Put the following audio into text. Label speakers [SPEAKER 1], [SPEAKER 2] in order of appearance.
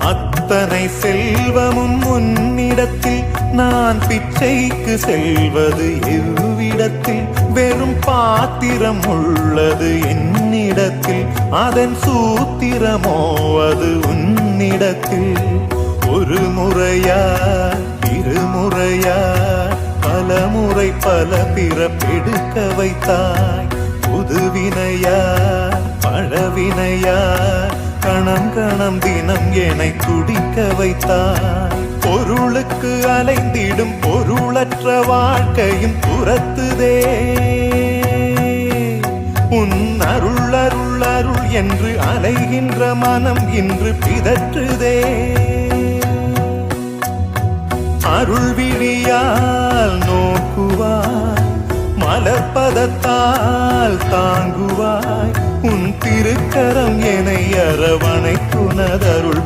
[SPEAKER 1] அத்தனை செல்வமும் உன்னிடத்தில் நான் பிச்சைக்கு செல்வது எவ்விடத்தில் வெறும் பாத்திரம் உள்ளது என்னிடத்தில் அதன் சூத்திரமோ அது உன்னிடத்தில் ஒரு முறையா இருமுறையா பல முறை பல பிறப்பெடுக்க வைத்தாய் புதுவினையா பழவினையா கணம் கணம் தினம் என்னை துடிக்க வைத்தாய் பொருளுக்கு அலைந்திடும் பொருளற்ற வாழ்க்கையும் துரத்துதே உன் அருள் அருள் அருள் என்று அலைகின்ற மனம் இன்று பிதற்றுதே அருள் விழியால் நோக்குவாய் மலர்பதத்தால் தாங்குவாய் உன் திருக்கரம் என்னை அரவணைத்துனதருள்